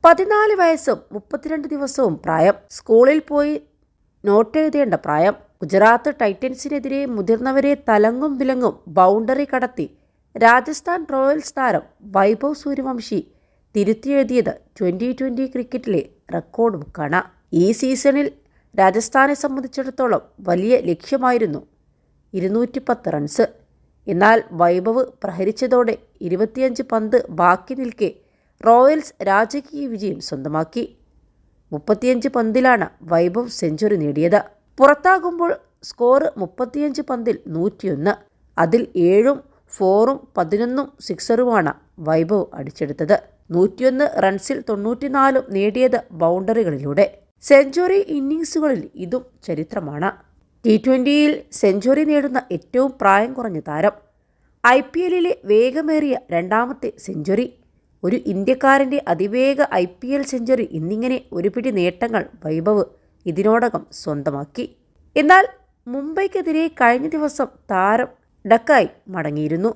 14 വയസ്സും 32 ദിവസവും പ്രായം. സ്കൂളിൽ പോയി നോട്ട് എഴുതേണ്ട പ്രായം. ഗുജറാത്ത് ടൈറ്റൻസിനെതിരെ മുതിർന്നവരെ തലങ്ങും വിലങ്ങും ബൗണ്ടറി കടത്തി രാജസ്ഥാൻ റോയൽസ് താരം വൈഭവ് സൂര്യവംശി തിരുത്തിയെഴുതിയത് 2020 ക്രിക്കറ്റിലെ റെക്കോർഡ് ബുക്കാണ്. ഈ സീസണിൽ രാജസ്ഥാനെ സംബന്ധിച്ചിടത്തോളം വലിയ ലക്ഷ്യമായിരുന്നു 210 റൺസ്. എന്നാൽ വൈഭവ് പ്രഹരിച്ചതോടെ 25 പന്ത് ബാക്കി നിൽക്കെ റോയൽസ് രാജകീയ വിജയം സ്വന്തമാക്കി. 35 പന്തിലാണ് വൈഭവ് സെഞ്ചുറി നേടിയത്. പുറത്താകുമ്പോൾ സ്കോർ 35 പന്തിൽ 101. അതിൽ 7 4 11 സിക്സറുമാണ് വൈഭവ് അടിച്ചെടുത്തത്. 101 റൺസിൽ 94 നേടിയത് ബൗണ്ടറികളിലൂടെ. സെഞ്ചുറി ഇന്നിങ്സുകളിൽ ഇതും ചരിത്രമാണ്. T20യിൽ സെഞ്ചുറി നേടുന്ന ഏറ്റവും പ്രായം കുറഞ്ഞ താരം. IPLലെ വേഗമേറിയ രണ്ടാമത്തെ സെഞ്ചുറി. ഒരു ഇന്ത്യക്കാരൻ്റെ അതിവേഗ IPL സെഞ്ചുറി എന്നിങ്ങനെ ഒരു പിടി നേട്ടങ്ങൾ വൈഭവ് ഇതിനോടകം സ്വന്തമാക്കി. എന്നാൽ മുംബൈക്കെതിരെ കഴിഞ്ഞ ദിവസം താരം ഡക്കായി മടങ്ങിയിരുന്നു.